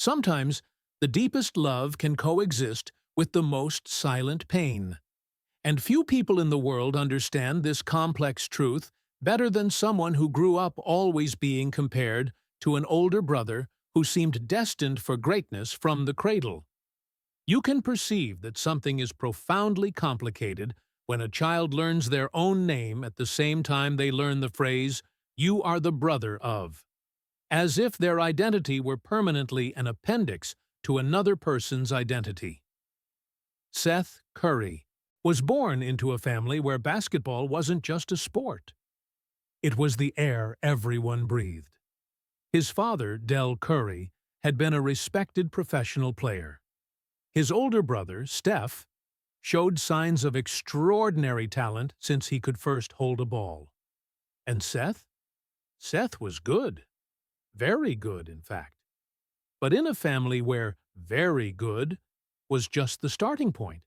Sometimes, the deepest love can coexist with the most silent pain. And few people in the world understand this complex truth better than someone who grew up always being compared to an older brother who seemed destined for greatness from the cradle. You can perceive that something is profoundly complicated when a child learns their own name at the same time they learn the phrase, "You are the brother of," as if their identity were permanently an appendix to another person's identity. Seth Curry was born into a family where basketball wasn't just a sport. It was the air everyone breathed. His father, Del Curry, had been a respected professional player. His older brother, Steph, showed signs of extraordinary talent since he could first hold a ball. And Seth? Seth was good. Very good, in fact. But in a family where very good was just the starting point,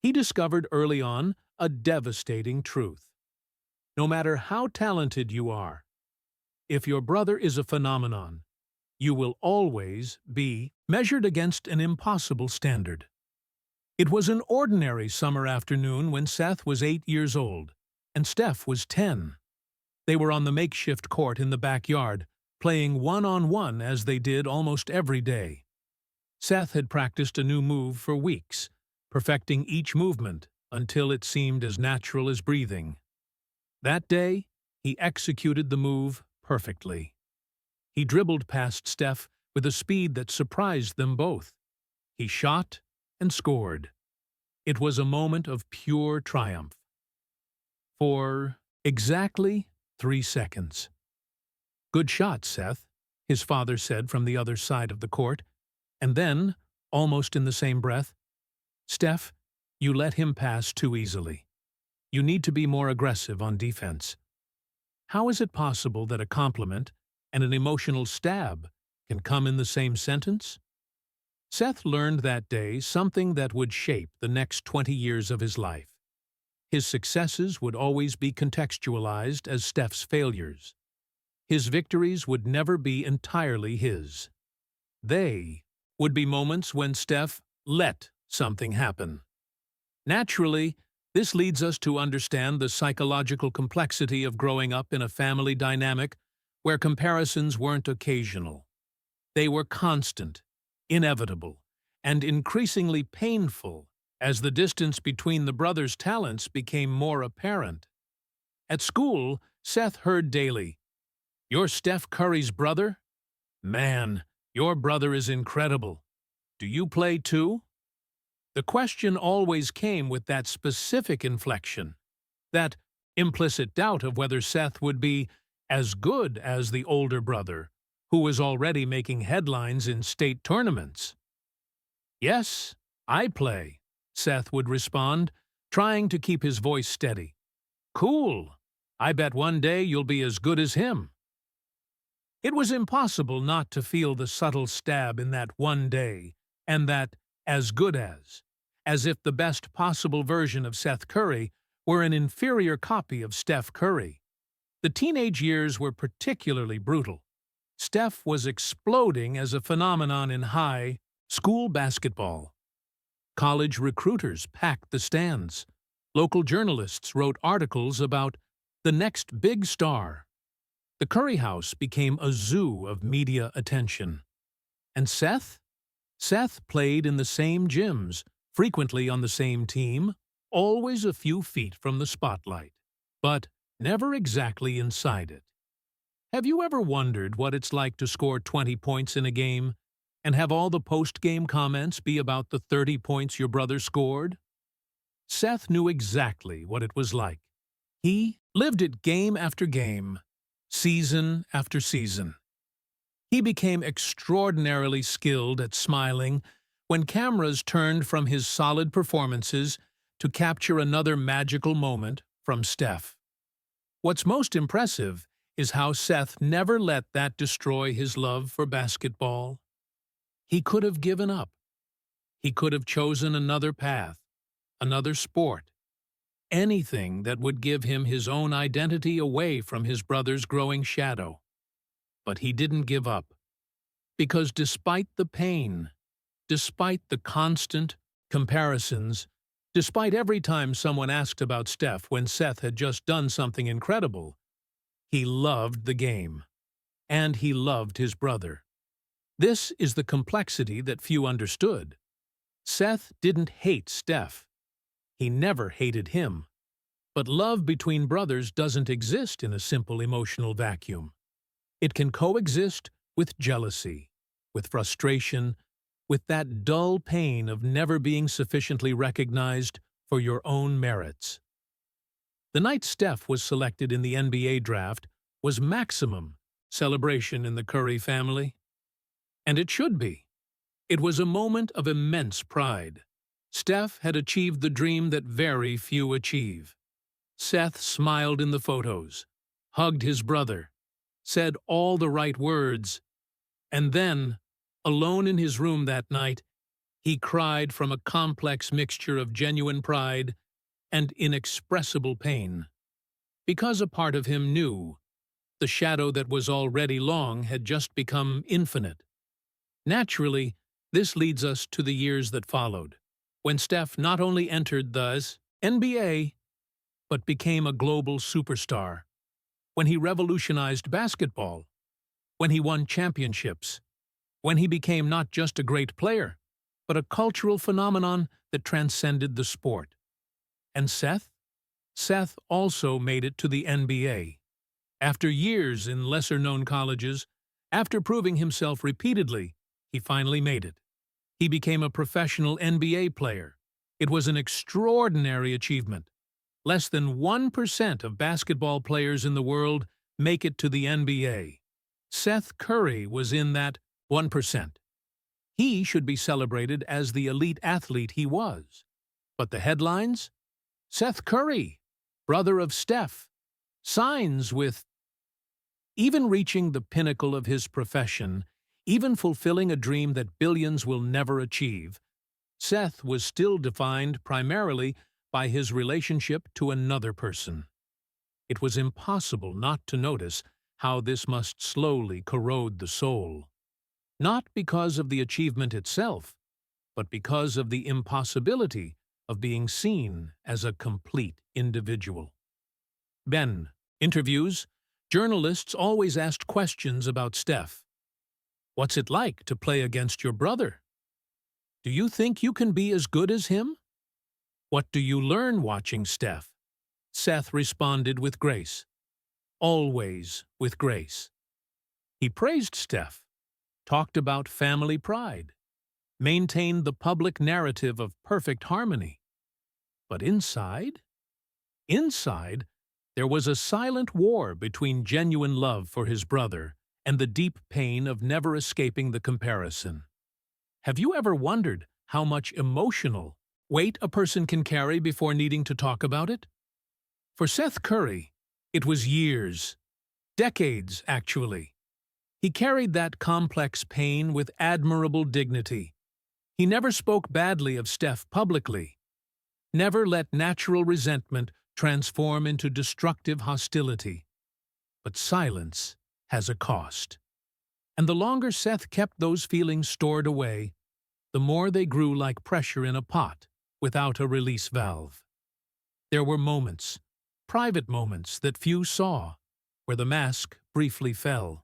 he discovered early on a devastating truth. No matter how talented you are, if your brother is a phenomenon, you will always be measured against an impossible standard. It was an ordinary summer afternoon when Seth was 8 years old, and Steph was 10. They were on the makeshift court in the backyard, playing one-on-one as they did almost every day. Seth had practiced a new move for weeks, perfecting each movement until it seemed as natural as breathing. That day, he executed the move perfectly. He dribbled past Steph with a speed that surprised them both. He shot and scored. It was a moment of pure triumph. For exactly 3 seconds. "Good shot, Seth," his father said from the other side of the court, and then, almost in the same breath, "Steph, you let him pass too easily. You need to be more aggressive on defense." How is it possible that a compliment and an emotional stab can come in the same sentence? Seth learned that day something that would shape the next 20 years of his life. His successes would always be contextualized as Steph's failures. His victories would never be entirely his. They would be moments when Steph let something happen. Naturally, this leads us to understand the psychological complexity of growing up in a family dynamic where comparisons weren't occasional. They were constant, inevitable, and increasingly painful as the distance between the brothers' talents became more apparent. At school, Seth heard daily, "You're Steph Curry's brother? Man, your brother is incredible. Do you play too?" The question always came with that specific inflection, that implicit doubt of whether Seth would be as good as the older brother, who was already making headlines in state tournaments. "Yes, I play," Seth would respond, trying to keep his voice steady. "Cool. I bet one day you'll be as good as him." It was impossible not to feel the subtle stab in that "one day" and that "as good as if the best possible version of Seth Curry were an inferior copy of Steph Curry. The teenage years were particularly brutal. Steph was exploding as a phenomenon in high school basketball. College recruiters packed the stands. Local journalists wrote articles about the next big star. The Curry house became a zoo of media attention. And Seth? Seth played in the same gyms, frequently on the same team, always a few feet from the spotlight, but never exactly inside it. Have you ever wondered what it's like to score 20 points in a game and have all the post-game comments be about the 30 points your brother scored? Seth knew exactly what it was like. He lived it game after game, season after season. He became extraordinarily skilled at smiling when cameras turned from his solid performances to capture another magical moment from Steph. What's most impressive is how Seth never let that destroy his love for basketball. He could have given up. He could have chosen another path, another sport, anything that would give him his own identity away from his brother's growing shadow. But he didn't give up. Because despite the pain, despite the constant comparisons, despite every time someone asked about Steph when Seth had just done something incredible, he loved the game. And he loved his brother. This is the complexity that few understood. Seth didn't hate Steph. He never hated him. But love between brothers doesn't exist in a simple emotional vacuum. It can coexist with jealousy, with frustration, with that dull pain of never being sufficiently recognized for your own merits. The night Steph was selected in the NBA draft was maximum celebration in the Curry family. And it should be. It was a moment of immense pride. Steph had achieved the dream that very few achieve. Seth smiled in the photos, hugged his brother, said all the right words, and then, alone in his room that night, he cried from a complex mixture of genuine pride and inexpressible pain. Because a part of him knew the shadow that was already long had just become infinite. Naturally, this leads us to the years that followed, when Steph not only entered the NBA, but became a global superstar, when he revolutionized basketball, when he won championships, when he became not just a great player, but a cultural phenomenon that transcended the sport. And Seth? Seth also made it to the NBA. After years in lesser-known colleges, after proving himself repeatedly, he finally made it. He became a professional NBA player. It was an extraordinary achievement. Less than 1% of basketball players in the world make it to the NBA. Seth Curry was in that 1%. He should be celebrated as the elite athlete he was. But the headlines? Seth Curry, brother of Steph, signs with... Even reaching the pinnacle of his profession, even fulfilling a dream that billions will never achieve, Seth was still defined primarily by his relationship to another person. It was impossible not to notice how this must slowly corrode the soul. Not because of the achievement itself, but because of the impossibility of being seen as a complete individual. Ben, interviews, journalists always asked questions about Steph. What's it like to play against your brother? Do you think you can be as good as him? What do you learn watching Steph? Seth responded with grace. Always with grace. He praised Steph, talked about family pride, maintained the public narrative of perfect harmony. But inside? Inside, there was a silent war between genuine love for his brother and the deep pain of never escaping the comparison. Have you ever wondered how much emotional weight a person can carry before needing to talk about it? For Seth Curry, it was years, decades actually. He carried that complex pain with admirable dignity. He never spoke badly of Steph publicly, never let natural resentment transform into destructive hostility. But silence has a cost. And the longer Seth kept those feelings stored away, the more they grew like pressure in a pot without a release valve. There were moments, private moments that few saw, where the mask briefly fell.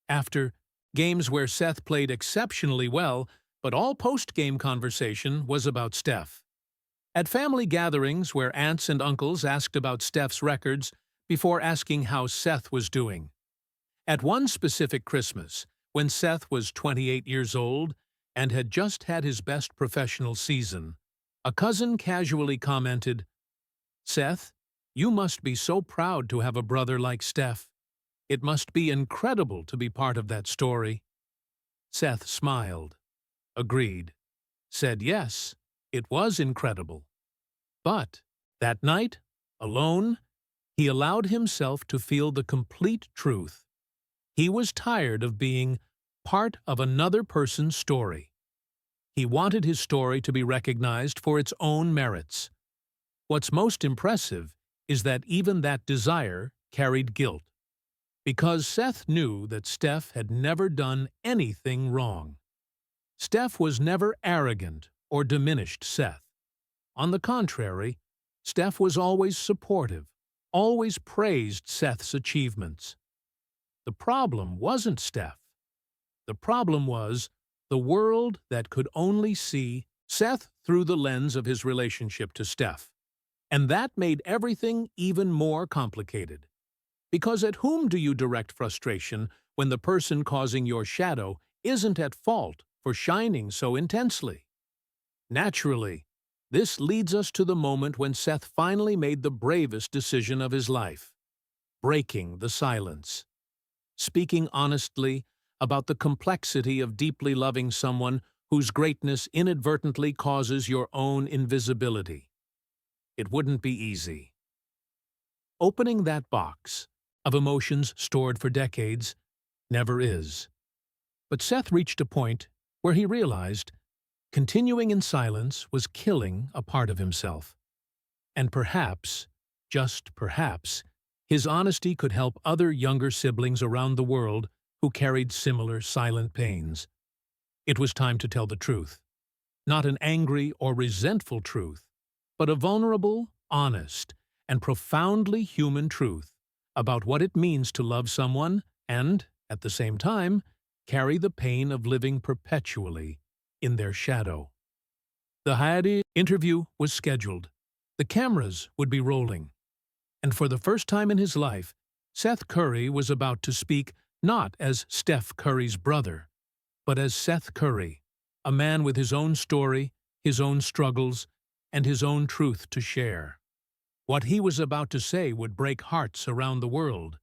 After games where Seth played exceptionally well, but all post-game conversation was about Steph. At family gatherings where aunts and uncles asked about Steph's records before asking how Seth was doing. At one specific Christmas, when Seth was 28 years old and had just had his best professional season, a cousin casually commented, "Seth, you must be so proud to have a brother like Steph. It must be incredible to be part of that story." Seth smiled, agreed, said yes, it was incredible. But that night, alone, he allowed himself to feel the complete truth. He was tired of being part of another person's story. He wanted his story to be recognized for its own merits. What's most impressive is that even that desire carried guilt. Because Seth knew that Steph had never done anything wrong. Steph was never arrogant or diminished Seth. On the contrary, Steph was always supportive, always praised Seth's achievements. The problem wasn't Steph. The problem was the world that could only see Seth through the lens of his relationship to Steph. And that made everything even more complicated. Because at whom do you direct frustration when the person causing your shadow isn't at fault for shining so intensely? Naturally, this leads us to the moment when Seth finally made the bravest decision of his life, breaking the silence. Speaking honestly about the complexity of deeply loving someone whose greatness inadvertently causes your own invisibility. It wouldn't be easy. Opening that box of emotions stored for decades never is. But Seth reached a point where he realized continuing in silence was killing a part of himself. And perhaps, just perhaps, his honesty could help other younger siblings around the world who carried similar silent pains. It was time to tell the truth. Not an angry or resentful truth, but a vulnerable, honest, and profoundly human truth about what it means to love someone and, at the same time, carry the pain of living perpetually in their shadow. The Hayati interview was scheduled. The cameras would be rolling. And for the first time in his life, Seth Curry was about to speak not as Steph Curry's brother, but as Seth Curry, a man with his own story, his own struggles, and his own truth to share. What he was about to say would break hearts around the world,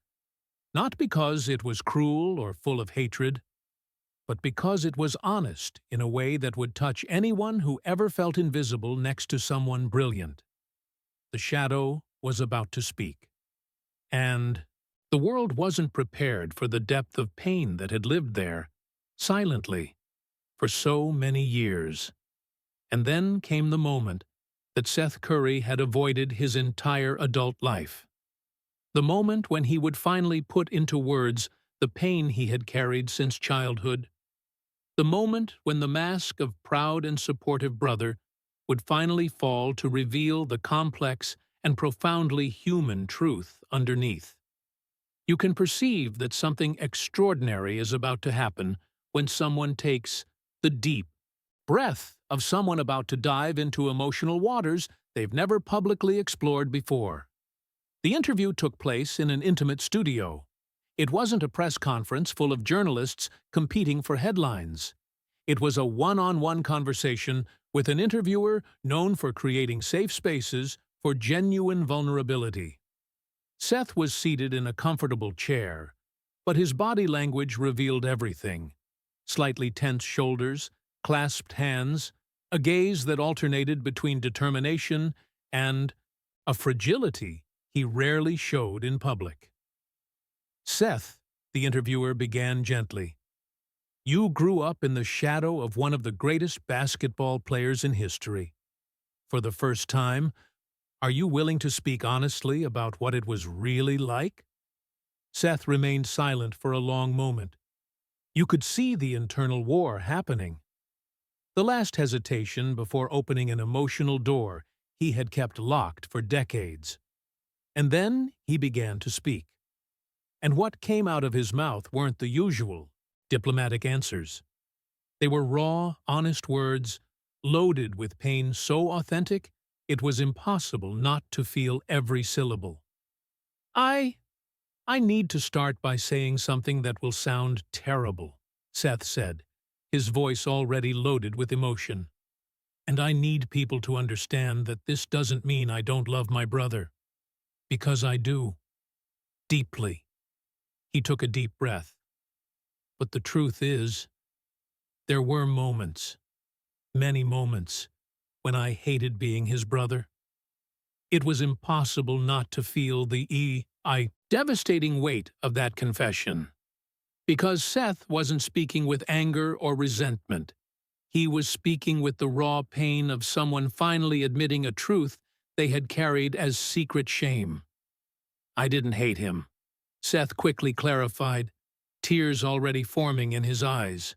not because it was cruel or full of hatred, but because it was honest in a way that would touch anyone who ever felt invisible next to someone brilliant. The shadow was about to speak. And the world wasn't prepared for the depth of pain that had lived there, silently, for so many years. And then came the moment that Seth Curry had avoided his entire adult life. The moment when he would finally put into words the pain he had carried since childhood. The moment when the mask of proud and supportive brother would finally fall to reveal the complex and profoundly human truth underneath. You can perceive that something extraordinary is about to happen when someone takes the deep breath of someone about to dive into emotional waters they've never publicly explored before. The interview took place in an intimate studio. It wasn't a press conference full of journalists competing for headlines. It was a one-on-one conversation with an interviewer known for creating safe spaces for genuine vulnerability. Seth was seated in a comfortable chair, but his body language revealed everything. Slightly tense shoulders, clasped hands, a gaze that alternated between determination and a fragility he rarely showed in public. Seth, the interviewer began gently, you grew up in the shadow of one of the greatest basketball players in history. For the first time, are you willing to speak honestly about what it was really like? Seth remained silent for a long moment. You could see the internal war happening. The last hesitation before opening an emotional door he had kept locked for decades. And then he began to speak. And what came out of his mouth weren't the usual, diplomatic answers. They were raw, honest words, loaded with pain so authentic it was impossible not to feel every syllable. I need to start by saying something that will sound terrible, Seth said, his voice already loaded with emotion. And I need people to understand that this doesn't mean I don't love my brother. Because I do. Deeply. He took a deep breath. But the truth is, there were moments, many moments, when I hated being his brother. It was impossible not to feel the devastating weight of that confession. Because Seth wasn't speaking with anger or resentment. He was speaking with the raw pain of someone finally admitting a truth they had carried as secret shame. I didn't hate him. Seth quickly clarified, tears already forming in his eyes.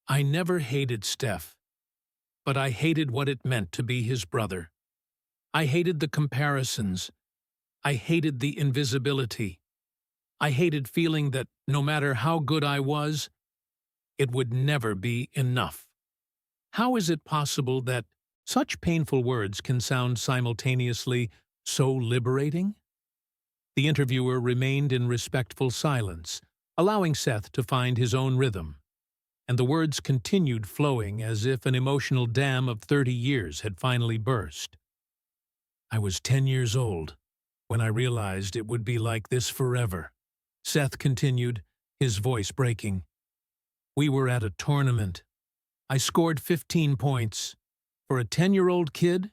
I never hated Steph, but I hated what it meant to be his brother. I hated the comparisons. I hated the invisibility. I hated feeling that no matter how good I was, it would never be enough. How is it possible that such painful words can sound simultaneously so liberating? The interviewer remained in respectful silence, allowing Seth to find his own rhythm, and the words continued flowing as if an emotional dam of 30 years had finally burst. I was 10 years old when I realized it would be like this forever. Seth continued, his voice breaking. We were at a tournament. I scored 15 points. For a 10-year-old kid,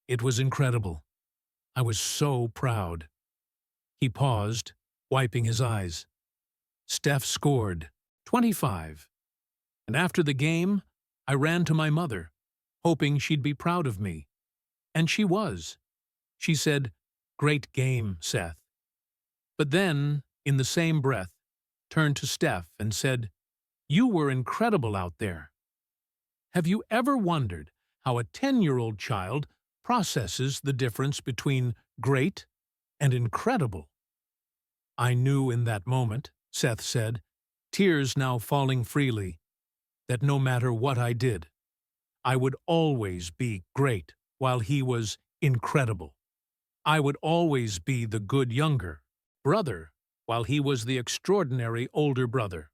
it was incredible. I was so proud. He paused, wiping his eyes. Steph scored 25. And after the game, I ran to my mother, hoping she'd be proud of me. And she was. She said, "Great game, Seth." But then, in the same breath, turned to Steph and said, "You were incredible out there." Have you ever wondered how a 10-year-old child processes the difference between great and incredible? I knew in that moment, Seth said, tears now falling freely, that no matter what I did, I would always be great while he was incredible. I would always be the good younger brother while he was the extraordinary older brother.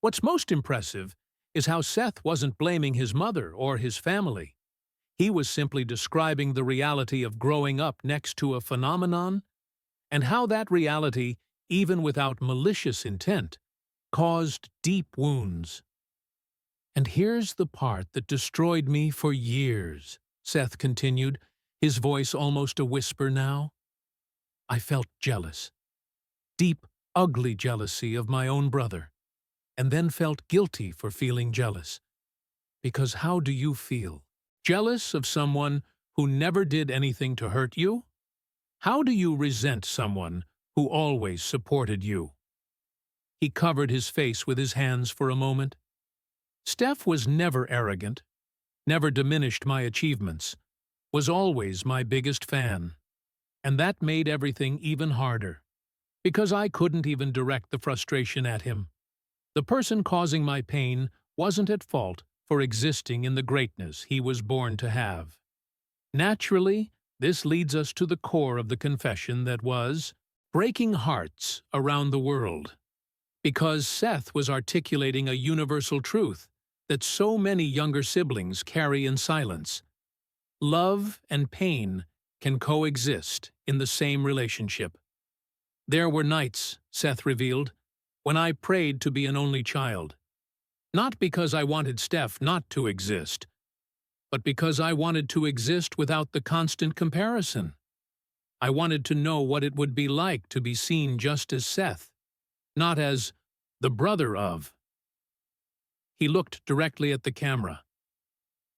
What's most impressive is how Seth wasn't blaming his mother or his family. He was simply describing the reality of growing up next to a phenomenon and how that reality, even without malicious intent, caused deep wounds. And here's the part that destroyed me for years, Seth continued, his voice almost a whisper now. I felt jealous. Deep, ugly jealousy of my own brother, and then felt guilty for feeling jealous. Because how do you feel? Jealous of someone who never did anything to hurt you? How do you resent someone who always supported you? He covered his face with his hands for a moment. Steph was never arrogant, never diminished my achievements, was always my biggest fan. And that made everything even harder, because I couldn't even direct the frustration at him. The person causing my pain wasn't at fault for existing in the greatness he was born to have. Naturally, this leads us to the core of the confession that was breaking hearts around the world. Because Seth was articulating a universal truth that so many younger siblings carry in silence. Love and pain can coexist in the same relationship. There were nights, Seth revealed, when I prayed to be an only child. Not because I wanted Steph not to exist, but because I wanted to exist without the constant comparison. I wanted to know what it would be like to be seen just as Seth, not as the brother of. He looked directly at the camera.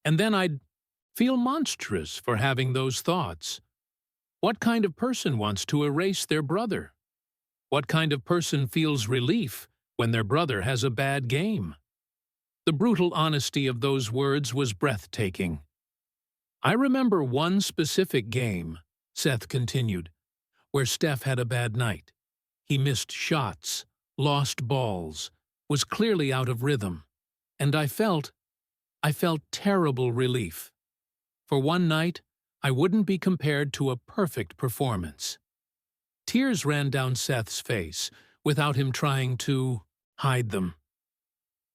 And then I'd feel monstrous for having those thoughts. What kind of person wants to erase their brother? What kind of person feels relief when their brother has a bad game? The brutal honesty of those words was breathtaking. I remember one specific game, Seth continued, where Steph had a bad night. He missed shots, lost balls, was clearly out of rhythm, and I felt terrible relief. For one night, I wouldn't be compared to a perfect performance. Tears ran down Seth's face without him trying to hide them.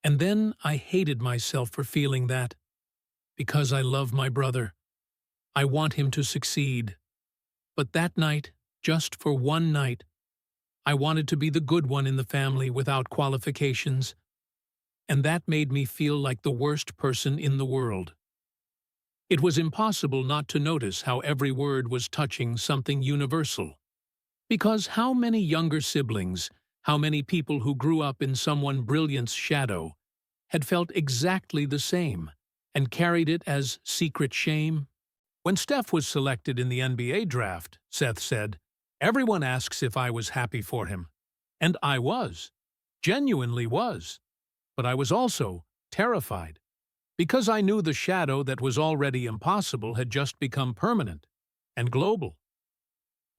And then I hated myself for feeling that. Because I love my brother. I want him to succeed. But that night, just for one night, I wanted to be the good one in the family without qualifications. And that made me feel like the worst person in the world. It was impossible not to notice how every word was touching something universal. Because how many younger siblings, how many people who grew up in someone brilliant's shadow, had felt exactly the same and carried it as secret shame? When Steph was selected in the NBA draft, Seth said, Everyone asks if I was happy for him. And I was. Genuinely was. But I was also terrified. Because I knew the shadow that was already impossible had just become permanent and global.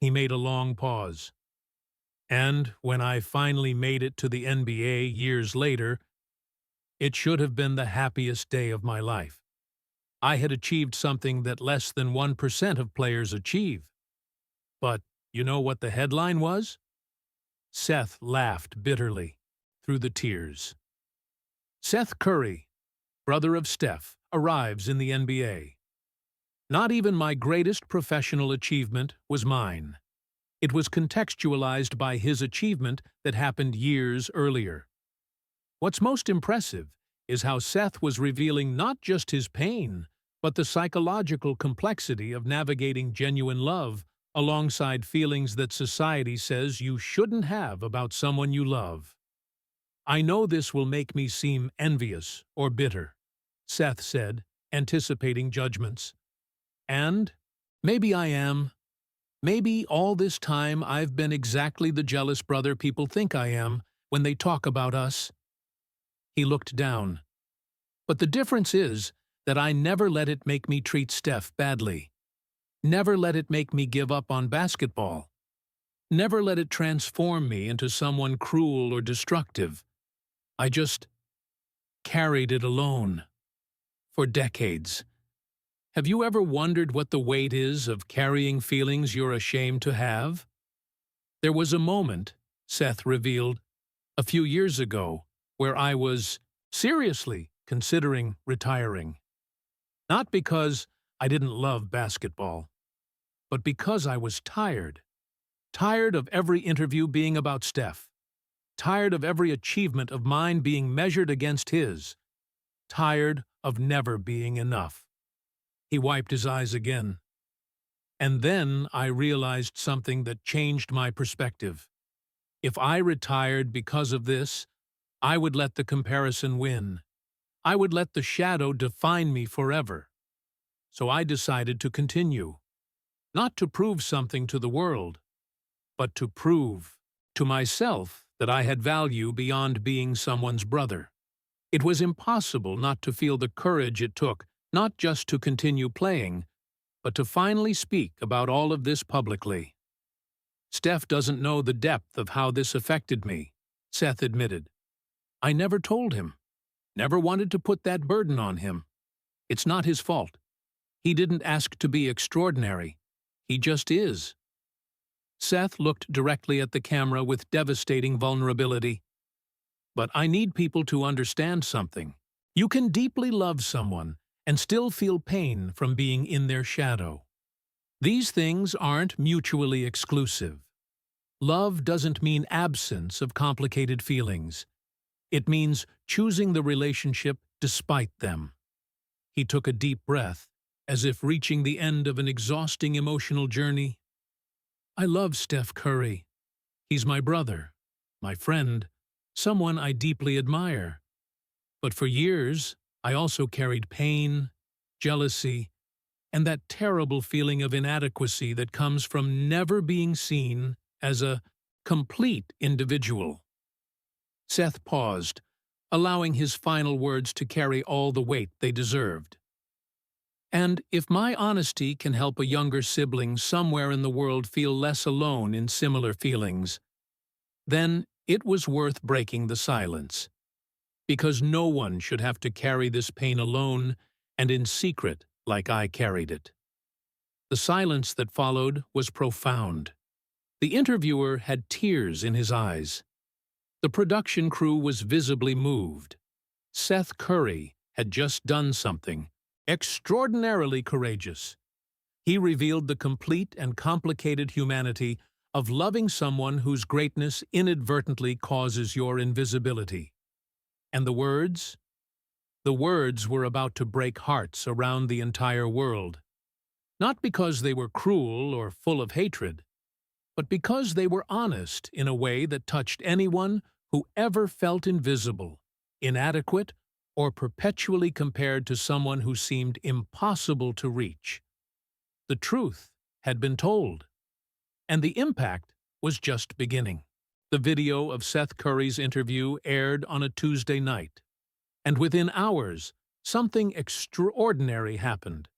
He made a long pause. And when I finally made it to the NBA years later, it should have been the happiest day of my life. I had achieved something that less than 1% of players achieve. But you know what the headline was? Seth laughed bitterly through the tears. Seth Curry, brother of Steph, arrives in the NBA. Not even my greatest professional achievement was mine. It was contextualized by his achievement that happened years earlier. What's most impressive is how Seth was revealing not just his pain, but the psychological complexity of navigating genuine love alongside feelings that society says you shouldn't have about someone you love. I know this will make me seem envious or bitter, Seth said, anticipating judgments. And maybe I am. Maybe all this time I've been exactly the jealous brother people think I am when they talk about us. He looked down. But the difference is that I never let it make me treat Steph badly. Never let it make me give up on basketball. Never let it transform me into someone cruel or destructive. I just carried it alone. For decades. Have you ever wondered what the weight is of carrying feelings you're ashamed to have? There was a moment, Seth revealed, a few years ago, where I was seriously considering retiring. Not because I didn't love basketball, but because I was tired. Tired of every interview being about Steph. Tired of every achievement of mine being measured against his. Tired of never being enough. He wiped his eyes again. And then I realized something that changed my perspective. If I retired because of this, I would let the comparison win. I would let the shadow define me forever. So I decided to continue. Not to prove something to the world, but to prove to myself that I had value beyond being someone's brother. It was impossible not to feel the courage it took, not just to continue playing, but to finally speak about all of this publicly. Steph doesn't know the depth of how this affected me, Seth admitted. I never told him. Never wanted to put that burden on him. It's not his fault. He didn't ask to be extraordinary. He just is. Seth looked directly at the camera with devastating vulnerability. But I need people to understand something. You can deeply love someone and still feel pain from being in their shadow. These things aren't mutually exclusive. Love doesn't mean absence of complicated feelings. It means choosing the relationship despite them. He took a deep breath, as if reaching the end of an exhausting emotional journey. I love Steph Curry. He's my brother, my friend, someone I deeply admire. But for years, I also carried pain, jealousy, and that terrible feeling of inadequacy that comes from never being seen as a complete individual. Seth paused, allowing his final words to carry all the weight they deserved. And if my honesty can help a younger sibling somewhere in the world feel less alone in similar feelings, then it was worth breaking the silence. Because no one should have to carry this pain alone and in secret like I carried it. The silence that followed was profound. The interviewer had tears in his eyes. The production crew was visibly moved. Seth Curry had just done something extraordinarily courageous. He revealed the complete and complicated humanity of loving someone whose greatness inadvertently causes your invisibility. And the words? The words were about to break hearts around the entire world. Not because they were cruel or full of hatred, but because they were honest in a way that touched anyone who ever felt invisible, inadequate, or perpetually compared to someone who seemed impossible to reach. The truth had been told. And the impact was just beginning. The video of Seth Curry's interview aired on a Tuesday night, and within hours, something extraordinary happened.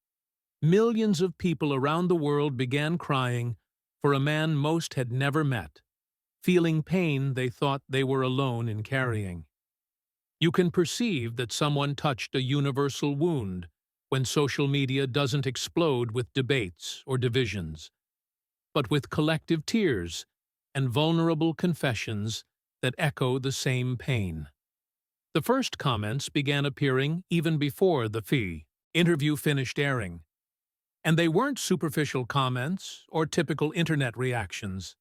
Millions of people around the world began crying for a man most had never met, feeling pain they thought they were alone in carrying. You can perceive that someone touched a universal wound when social media doesn't explode with debates or divisions, but with collective tears and vulnerable confessions that echo the same pain. The first comments began appearing even before the interview finished airing, and they weren't superficial comments or typical internet reactions.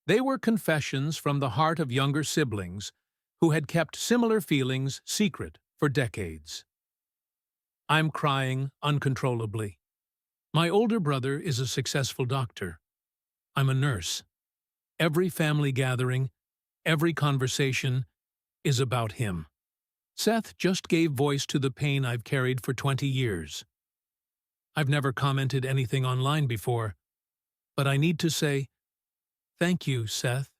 They were confessions from the heart of younger siblings who had kept similar feelings secret for decades. I'm crying uncontrollably. My older brother is a successful doctor. I'm a nurse. Every family gathering, every conversation is about him. Seth just gave voice to the pain I've carried for 20 years. I've never commented anything online before, but I need to say, thank you, Seth.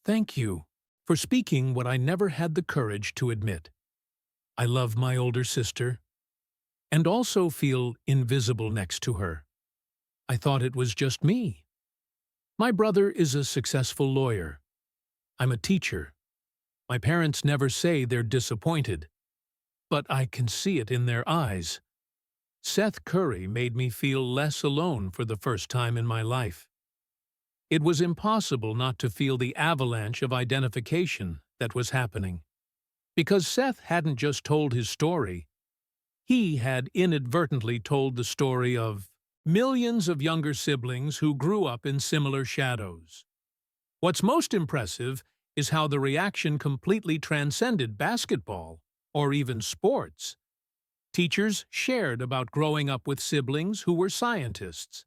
Thank you for speaking what I never had the courage to admit. I love my older sister, and also feel invisible next to her. I thought it was just me. My brother is a successful lawyer. I'm a teacher. My parents never say they're disappointed, but I can see it in their eyes. Seth Curry made me feel less alone for the first time in my life. It was impossible not to feel the avalanche of identification that was happening. Because Seth hadn't just told his story, he had inadvertently told the story of millions of younger siblings who grew up in similar shadows. What's most impressive is how the reaction completely transcended basketball or even sports. Teachers shared about growing up with siblings who were scientists.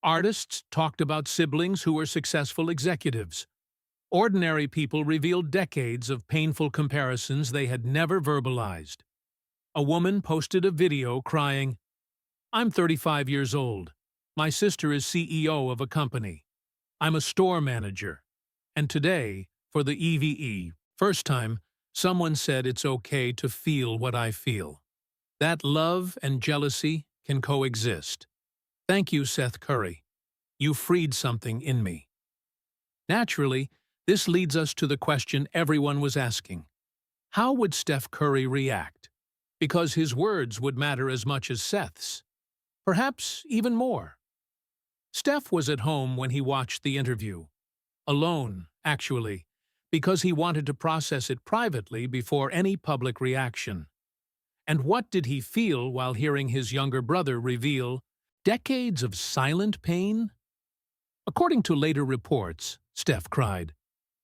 Artists talked about siblings who were successful executives. Ordinary people revealed decades of painful comparisons they had never verbalized. A woman posted a video crying, "I'm 35 years old. My sister is CEO of a company. I'm a store manager. And today, for the first time, someone said it's okay to feel what I feel. That love and jealousy can coexist. Thank you, Seth Curry. You freed something in me." Naturally, this leads us to the question everyone was asking. How would Steph Curry react? Because his words would matter as much as Seth's. Perhaps even more. Steph was at home when he watched the interview. Alone, actually, because he wanted to process it privately before any public reaction. And what did he feel while hearing his younger brother reveal decades of silent pain? According to later reports, Steph cried,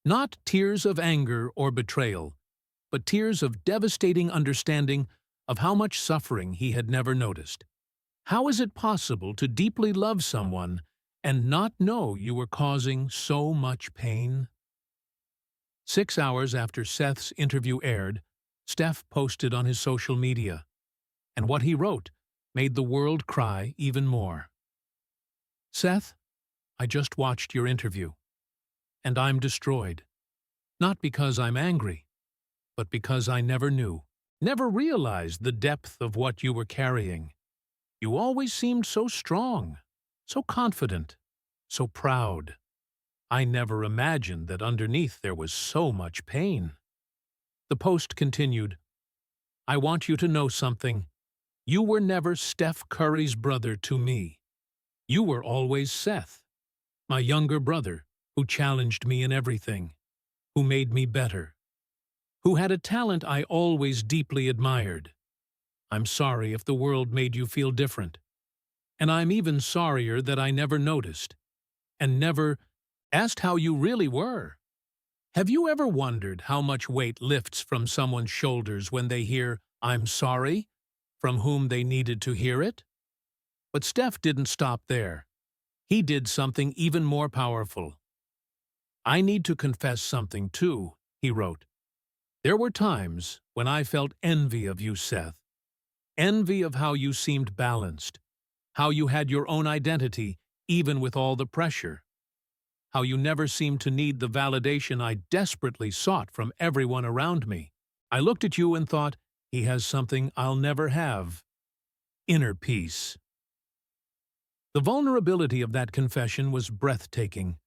not tears of anger or betrayal, but tears of devastating understanding of how much suffering he had never noticed. How is it possible to deeply love someone and not know you were causing so much pain? 6 hours after Seth's interview aired, Steph posted on his social media, and what he wrote made the world cry even more. Seth, I just watched your interview, and I'm destroyed. Not because I'm angry, but because I never knew, never realized the depth of what you were carrying. You always seemed so strong, so confident, so proud. I never imagined that underneath there was so much pain. The post continued, I want you to know something. You were never Steph Curry's brother to me. You were always Seth, my younger brother, who challenged me in everything, who made me better, who had a talent I always deeply admired. I'm sorry if the world made you feel different. And I'm even sorrier that I never noticed, and never asked how you really were. Have you ever wondered how much weight lifts from someone's shoulders when they hear, I'm sorry, from whom they needed to hear it? But Steph didn't stop there. He did something even more powerful. I need to confess something too, he wrote. There were times when I felt envy of you, Seth. Envy of how you seemed balanced, how you had your own identity even with all the pressure. how you never seemed to need the validation I desperately sought from everyone around me. I looked at you and thought, he has something I'll never have. Inner peace. The vulnerability of that confession was breathtaking.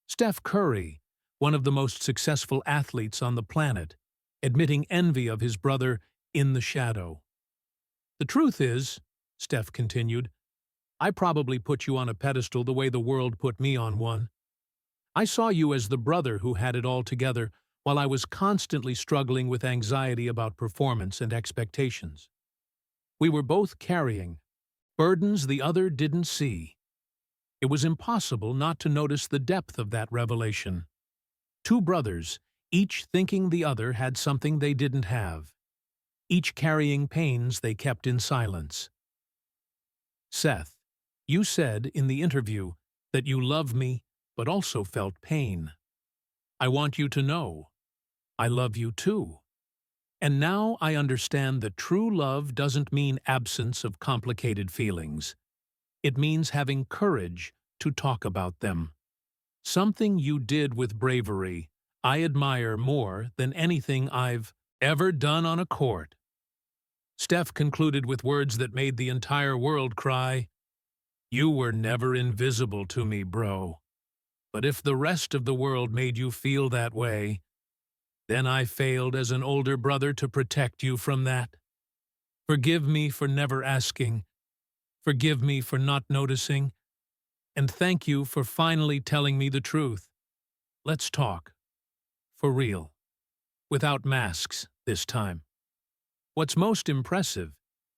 Steph Curry, one of the most successful athletes on the planet, admitting envy of his brother in the shadow. The truth is, Steph continued, I probably put you on a pedestal the way the world put me on one. I saw you as the brother who had it all together while I was constantly struggling with anxiety about performance and expectations. We were both carrying burdens the other didn't see. It was impossible not to notice the depth of that revelation. Two brothers, each thinking the other had something they didn't have, each carrying pains they kept in silence. Seth, you said in the interview that you love me but also felt pain. I want you to know, I love you too. And now I understand that true love doesn't mean absence of complicated feelings. It means having courage to talk about them. Something you did with bravery I admire more than anything I've ever done on a court. Steph concluded with words that made the entire world cry. You were never invisible to me, bro. But if the rest of the world made you feel that way, then I failed as an older brother to protect you from that. Forgive me for never asking. Forgive me for not noticing. And thank you for finally telling me the truth. Let's talk. For real. Without masks this time. What's most impressive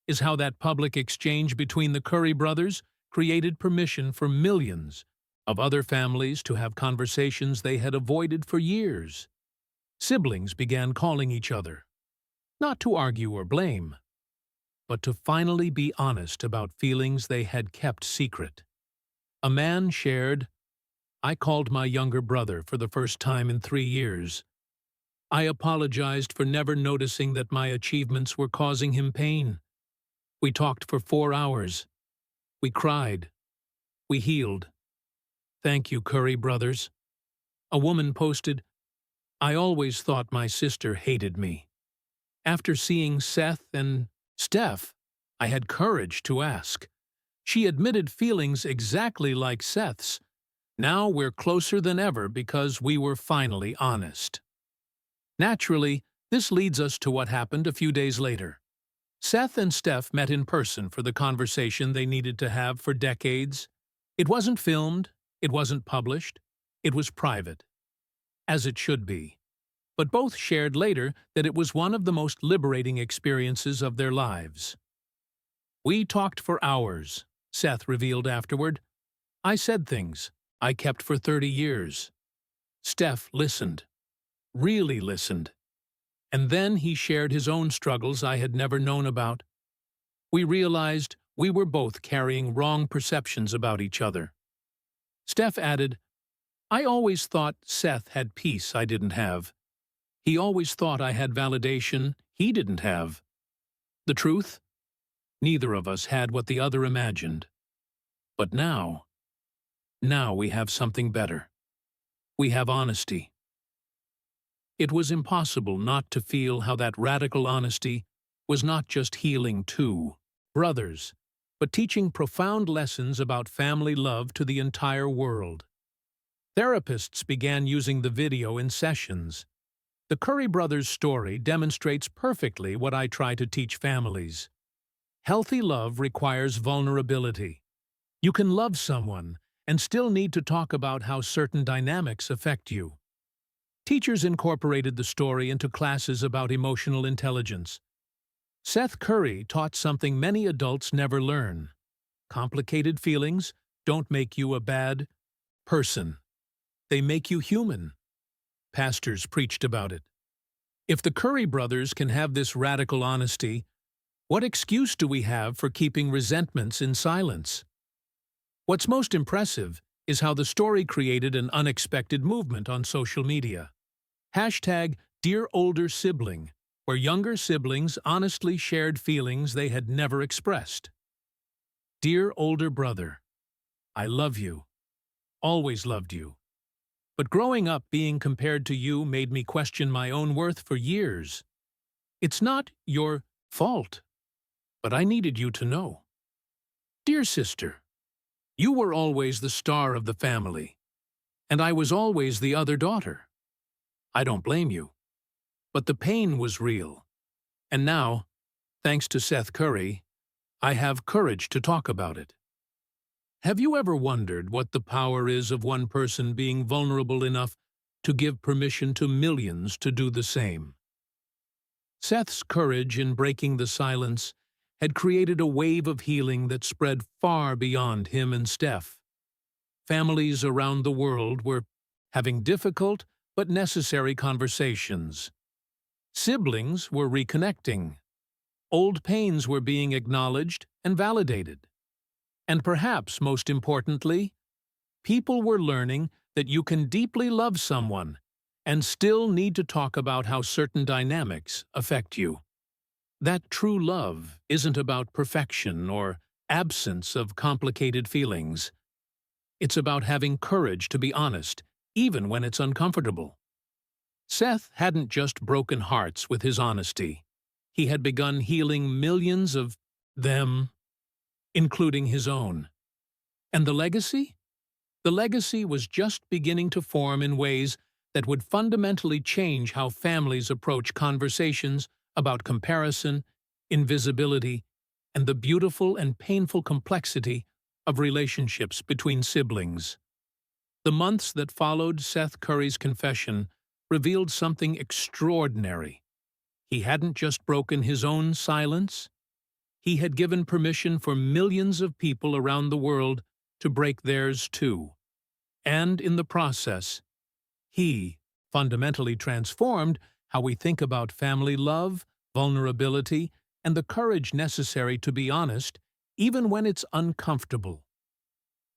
is how that public exchange between the Curry brothers created permission for millions of other families to have conversations they had avoided for years. Siblings began calling each other, not to argue or blame, but to finally be honest about feelings they had kept secret. A man shared, I called my younger brother for the first time in 3 years. I apologized for never noticing that my achievements were causing him pain. We talked for 4 hours. We cried. We healed. Thank you, Curry brothers. A woman posted, I always thought my sister hated me. After seeing Seth and Steph, I had courage to ask. She admitted feelings exactly like Seth's. Now we're closer than ever because we were finally honest. Naturally, this leads us to what happened a few days later. Seth and Steph met in person for the conversation they needed to have for decades. It wasn't filmed, it wasn't published, it was private. As it should be. But both shared later that it was one of the most liberating experiences of their lives. We talked for hours, Seth revealed afterward. I said things I kept for 30 years. Steph listened. Really listened. And then he shared his own struggles I had never known about. We realized we were both carrying wrong perceptions about each other. Steph added, I always thought Seth had peace I didn't have. He always thought I had validation he didn't have. The truth? Neither of us had what the other imagined. But now we have something better. We have honesty. It was impossible not to feel how that radical honesty was not just healing two brothers, but teaching profound lessons about family love to the entire world. Therapists began using the video in sessions. The Curry brothers' story demonstrates perfectly what I try to teach families. Healthy love requires vulnerability. You can love someone and still need to talk about how certain dynamics affect you. Teachers incorporated the story into classes about emotional intelligence. Seth Curry taught something many adults never learn. Complicated feelings don't make you a bad person. They make you human. Pastors preached about it. If the Curry brothers can have this radical honesty, what excuse do we have for keeping resentments in silence? What's most impressive is how the story created an unexpected movement on social media. #DearOlderSibling, where younger siblings honestly shared feelings they had never expressed. Dear older brother, I love you. Always loved you. but growing up being compared to you made me question my own worth for years. It's not your fault, but I needed you to know. Dear sister, you were always the star of the family, and I was always the other daughter. I don't blame you, but the pain was real. And now, thanks to Seth Curry, I have courage to talk about it. Have you ever wondered what the power is of one person being vulnerable enough to give permission to millions to do the same? Seth's courage in breaking the silence had created a wave of healing that spread far beyond him and Steph. Families around the world were having difficult but necessary conversations. Siblings were reconnecting. Old pains were being acknowledged and validated. And perhaps most importantly, people were learning that you can deeply love someone and still need to talk about how certain dynamics affect you. That true love isn't about perfection or absence of complicated feelings. It's about having courage to be honest, even when it's uncomfortable. Seth hadn't just broken hearts with his honesty. He had begun healing millions of them, including his own. And the legacy? The legacy was just beginning to form in ways that would fundamentally change how families approach conversations about comparison, invisibility, and the beautiful and painful complexity of relationships between siblings. The months that followed Seth Curry's confession revealed something extraordinary. He hadn't just broken his own silence. He had given permission for millions of people around the world to break theirs too. And in the process, he fundamentally transformed how we think about family love, vulnerability, and the courage necessary to be honest, even when it's uncomfortable.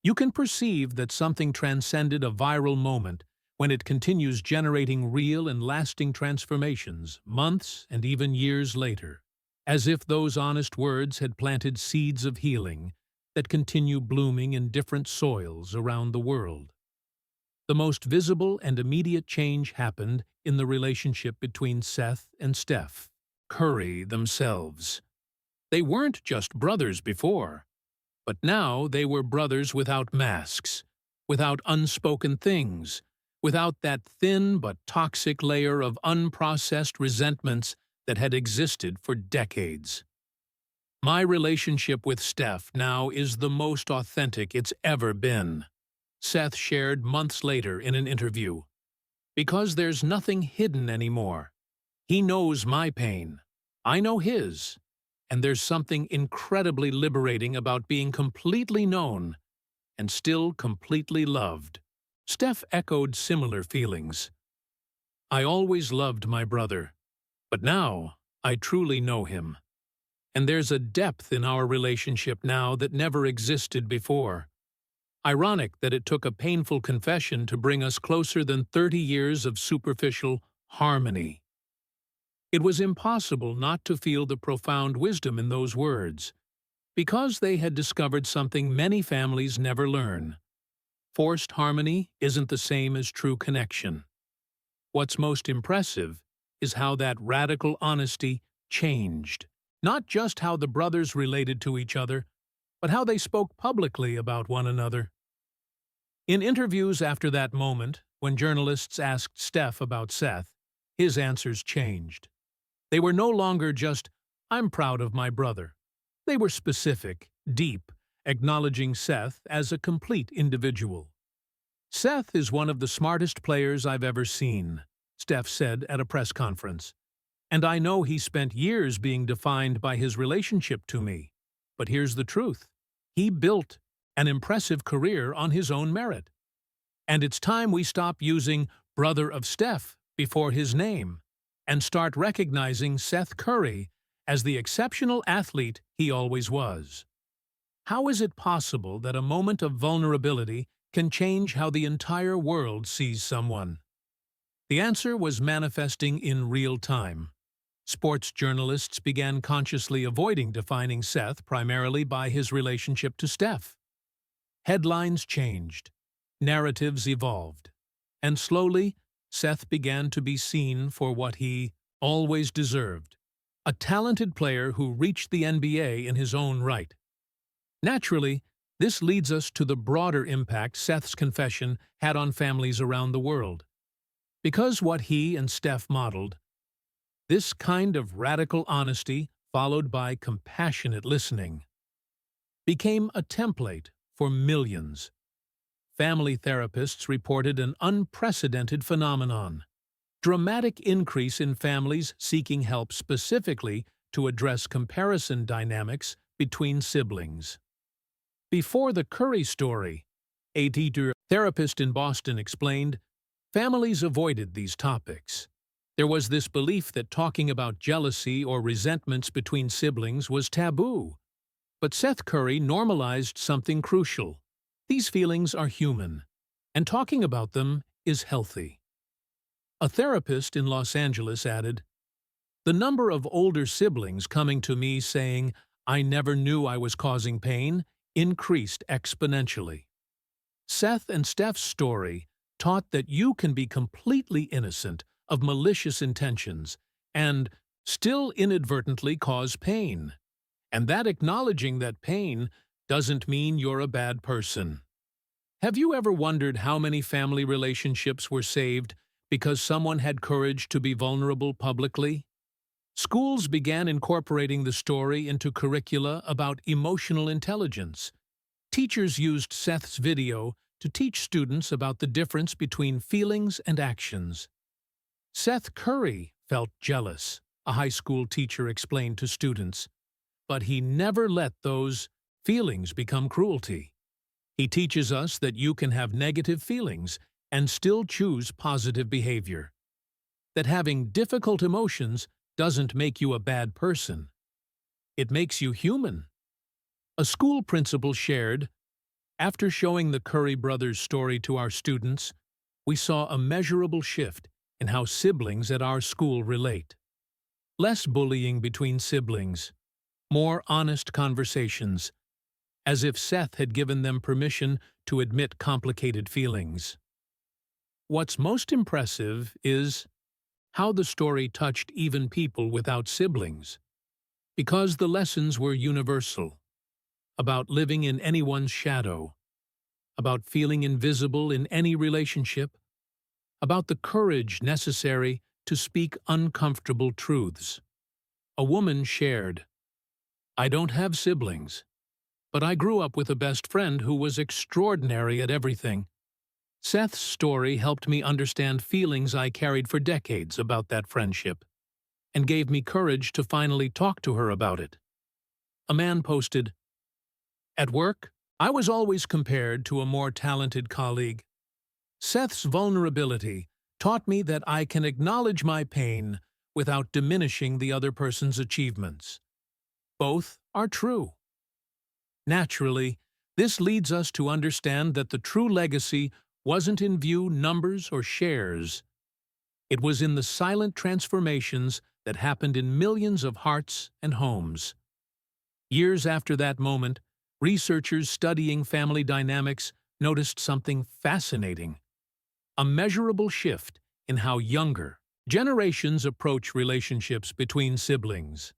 You can perceive that something transcended a viral moment when it continues generating real and lasting transformations months and even years later, as if those honest words had planted seeds of healing that continue blooming in different soils around the world. The most visible and immediate change happened in the relationship between Seth and Steph Curry themselves. They weren't just brothers before, but now they were brothers without masks, without unspoken things, without that thin but toxic layer of unprocessed resentments that had existed for decades. My relationship with Steph now is the most authentic it's ever been, Seth shared months later in an interview. Because there's nothing hidden anymore. He knows my pain. I know his. And there's something incredibly liberating about being completely known and still completely loved. Steph echoed similar feelings. I always loved my brother, but now I truly know him. And there's a depth in our relationship now that never existed before. Ironic that it took a painful confession to bring us closer than 30 years of superficial harmony. It was impossible not to feel the profound wisdom in those words, because they had discovered something many families never learn. Forced harmony isn't the same as true connection. What's most impressive is how that radical honesty changed, not just how the brothers related to each other, but how they spoke publicly about one another. In interviews after that moment, when journalists asked Steph about Seth, his answers changed. They were no longer just, "I'm proud of my brother." They were specific, deep, acknowledging Seth as a complete individual. Seth is one of the smartest players I've ever seen, Steph said at a press conference. And I know he spent years being defined by his relationship to me. But here's the truth. He built an impressive career on his own merit. And it's time we stop using brother of Steph before his name and start recognizing Seth Curry as the exceptional athlete he always was. How is it possible that a moment of vulnerability can change how the entire world sees someone? The answer was manifesting in real time. Sports journalists began consciously avoiding defining Seth primarily by his relationship to Steph. Headlines changed. Narratives evolved. And slowly, Seth began to be seen for what he always deserved, a talented player who reached the NBA in his own right. Naturally, this leads us to the broader impact Seth's confession had on families around the world. Because what he and Steph modeled, this kind of radical honesty, followed by compassionate listening, became a template for millions. Family therapists reported an unprecedented phenomenon: dramatic increase in families seeking help specifically to address comparison dynamics between siblings. Before the Curry story, a teacher therapist in Boston explained, families avoided these topics. There was this belief that talking about jealousy or resentments between siblings was taboo. But Seth Curry normalized something crucial. These feelings are human, and talking about them is healthy. A therapist in Los Angeles added, "The number of older siblings coming to me saying, 'I never knew I was causing pain,' increased exponentially." Seth and Steph's story taught that you can be completely innocent of malicious intentions and still inadvertently cause pain, and that acknowledging that pain doesn't mean you're a bad person. Have you ever wondered how many family relationships were saved because someone had courage to be vulnerable publicly? Schools began incorporating the story into curricula about emotional intelligence. Teachers used Seth's video to teach students about the difference between feelings and actions. Seth Curry felt jealous, a high school teacher explained to students, but he never let those feelings become cruelty. He teaches us that you can have negative feelings and still choose positive behavior. That having difficult emotions doesn't make you a bad person. It makes you human. A school principal shared, "After showing the Curry brothers' story to our students, we saw a measurable shift in how siblings at our school relate. Less bullying between siblings, more honest conversations, as if Seth had given them permission to admit complicated feelings." What's most impressive is how the story touched even people without siblings, because the lessons were universal, about living in anyone's shadow, about feeling invisible in any relationship, about the courage necessary to speak uncomfortable truths. A woman shared, "I don't have siblings, but I grew up with a best friend who was extraordinary at everything. Seth's story helped me understand feelings I carried for decades about that friendship, and gave me courage to finally talk to her about it." A man posted, "At work, I was always compared to a more talented colleague. Seth's vulnerability taught me that I can acknowledge my pain without diminishing the other person's achievements. Both are true." Naturally, this leads us to understand that the true legacy wasn't in view numbers or shares. It was in the silent transformations that happened in millions of hearts and homes. Years after that moment, researchers studying family dynamics noticed something fascinating: a measurable shift in how younger generations approach relationships between siblings.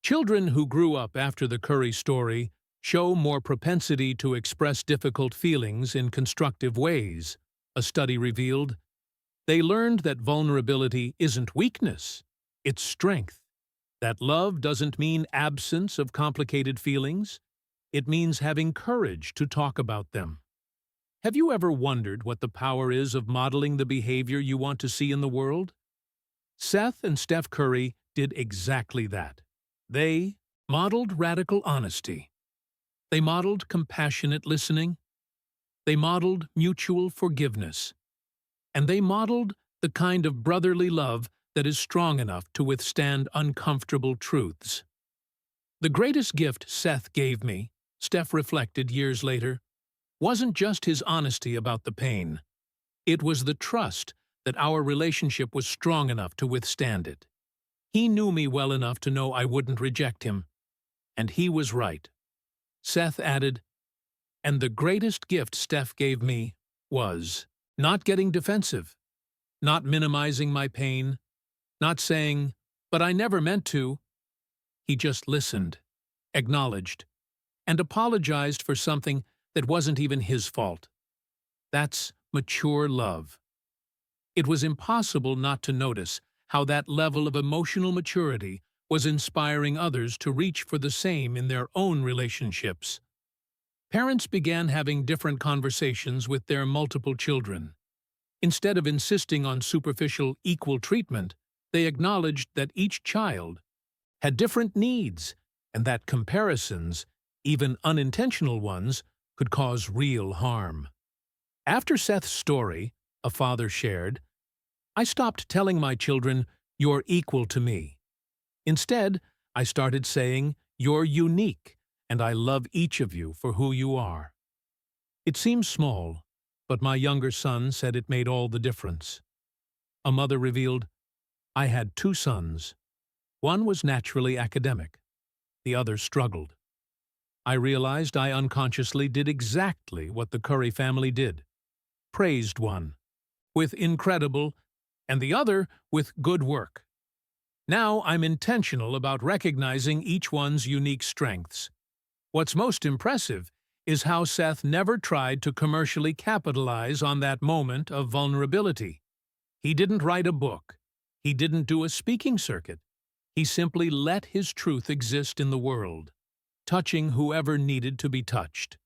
Children who grew up after the Curry story show more propensity to express difficult feelings in constructive ways, a study revealed. They learned that vulnerability isn't weakness, it's strength. That love doesn't mean absence of complicated feelings, it means having courage to talk about them. Have you ever wondered what the power is of modeling the behavior you want to see in the world? Seth and Steph Curry did exactly that. They modeled radical honesty. They modeled compassionate listening. They modeled mutual forgiveness. And they modeled the kind of brotherly love that is strong enough to withstand uncomfortable truths. "The greatest gift Seth gave me," Steph reflected years later, "wasn't just his honesty about the pain. It was the trust that our relationship was strong enough to withstand it. He knew me well enough to know I wouldn't reject him. And he was right." Seth added, "And the greatest gift Steph gave me was Not getting defensive, not minimizing my pain, not saying, "But I never meant to." He just listened, acknowledged, and apologized for something that wasn't even his fault. That's mature love. It was impossible not to notice how that level of emotional maturity was inspiring others to reach for the same in their own relationships. Parents began having different conversations with their multiple children. Instead of insisting on superficial equal treatment, they acknowledged that each child had different needs and that comparisons, even unintentional ones, could cause real harm. After Seth's story, a father shared, I stopped telling my children, "You're equal to me." Instead, I started saying, "You're unique, and I love each of you for who you are." It seems small, but my younger son said it made all the difference. A mother revealed, I had two sons. One was naturally academic. The other struggled. I realized I unconsciously did exactly what the Curry family did. Praised one with incredible and the other with good work. Now I'm intentional about recognizing each one's unique strengths. What's most impressive is how Seth never tried to commercially capitalize on that moment of vulnerability. He didn't write a book. He didn't do a speaking circuit. He simply let his truth exist in the world, touching whoever needed to be touched.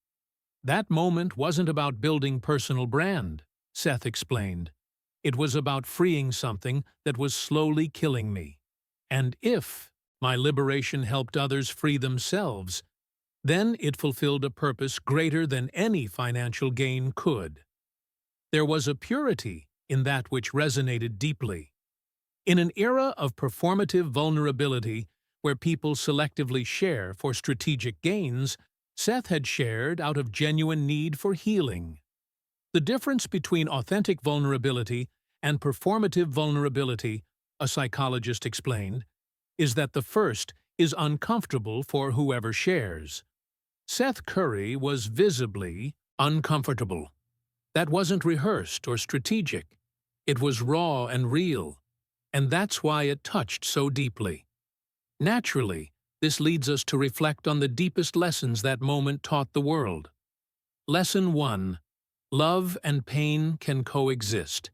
That moment wasn't about building personal brand, Seth explained. It was about freeing something that was slowly killing me. And if my liberation helped others free themselves, then it fulfilled a purpose greater than any financial gain could. There was a purity in that which resonated deeply. In an era of performative vulnerability where people selectively share for strategic gains, Seth had shared out of genuine need for healing. The difference between authentic vulnerability and performative vulnerability, a psychologist explained, is that the first is uncomfortable for whoever shares. Seth Curry was visibly uncomfortable. That wasn't rehearsed or strategic. It was raw and real, and that's why it touched so deeply. Naturally, this leads us to reflect on the deepest lessons that moment taught the world. Lesson 1. Love and pain can coexist.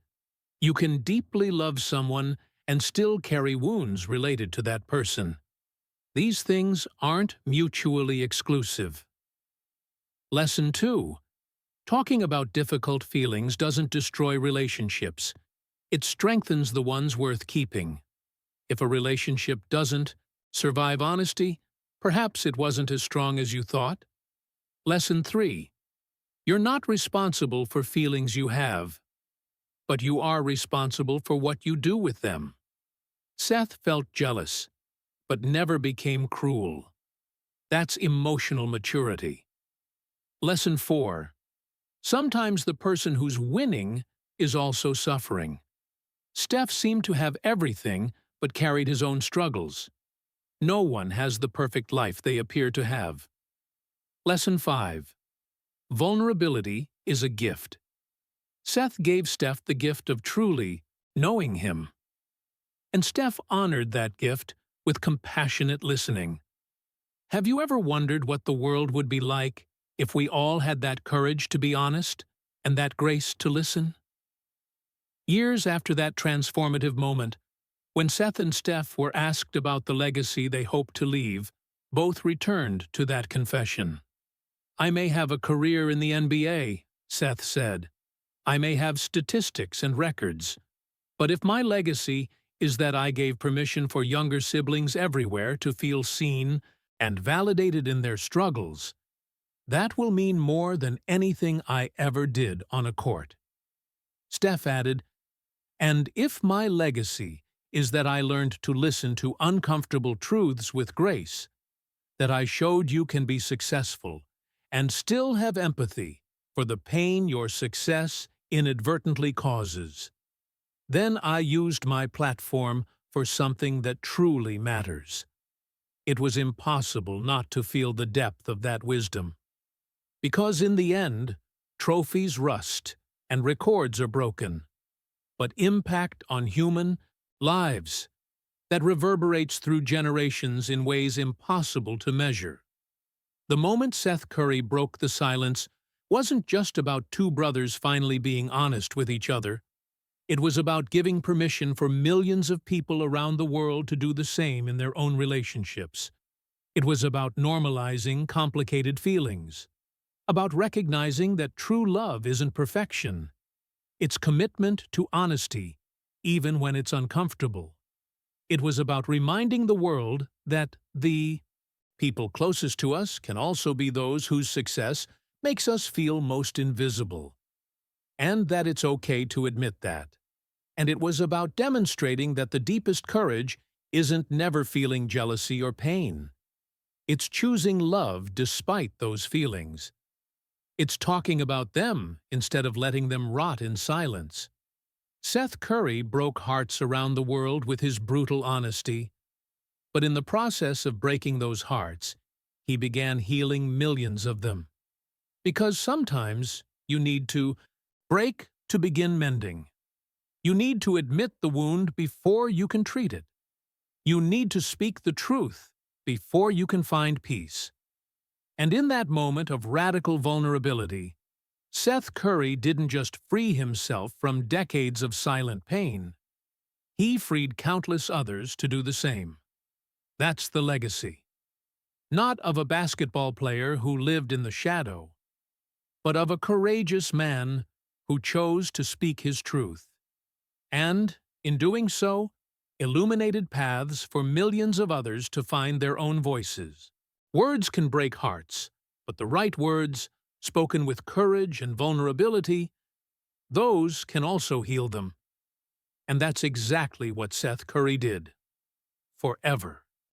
You can deeply love someone and still carry wounds related to that person. These things aren't mutually exclusive. Lesson 2. Talking about difficult feelings doesn't destroy relationships. It strengthens the ones worth keeping. If a relationship doesn't survive honesty, perhaps it wasn't as strong as you thought. Lesson 3. You're not responsible for feelings you have, but you are responsible for what you do with them. Seth felt jealous, but never became cruel. That's emotional maturity. Lesson 4. Sometimes the person who's winning is also suffering. Steph seemed to have everything but carried his own struggles. No one has the perfect life they appear to have. Lesson 5. Vulnerability is a gift. Seth gave Steph the gift of truly knowing him. And Steph honored that gift with compassionate listening. Have you ever wondered what the world would be like if we all had that courage to be honest and that grace to listen? Years after that transformative moment, when Seth and Steph were asked about the legacy they hoped to leave, both returned to that confession. I may have a career in the NBA, Seth said. I may have statistics and records. But if my legacy is that I gave permission for younger siblings everywhere to feel seen and validated in their struggles, that will mean more than anything I ever did on a court. Steph added, and if my legacy is that I learned to listen to uncomfortable truths with grace, that I showed you can be successful and still have empathy for the pain your success inadvertently causes, then I used my platform for something that truly matters. It was impossible not to feel the depth of that wisdom. Because in the end, trophies rust, and records are broken, but impact on human lives that reverberates through generations in ways impossible to measure. The moment Seth Curry broke the silence wasn't just about two brothers finally being honest with each other. It was about giving permission for millions of people around the world to do the same in their own relationships. It was about normalizing complicated feelings, about recognizing that true love isn't perfection. It's commitment to honesty, even when it's uncomfortable. It was about reminding the world that the people closest to us can also be those whose success makes us feel most invisible, and that it's okay to admit that. And it was about demonstrating that the deepest courage isn't never feeling jealousy or pain. It's choosing love despite those feelings. It's talking about them instead of letting them rot in silence. Seth Curry broke hearts around the world with his brutal honesty, but in the process of breaking those hearts, he began healing millions of them. Because sometimes you need to break to begin mending. You need to admit the wound before you can treat it. You need to speak the truth before you can find peace. And in that moment of radical vulnerability, Seth Curry didn't just free himself from decades of silent pain. He freed countless others to do the same. That's the legacy. Not of a basketball player who lived in the shadow, but of a courageous man who chose to speak his truth. And, in doing so, illuminated paths for millions of others to find their own voices. Words can break hearts, but the right words, spoken with courage and vulnerability, those can also heal them. And that's exactly what Seth Curry did. Forever.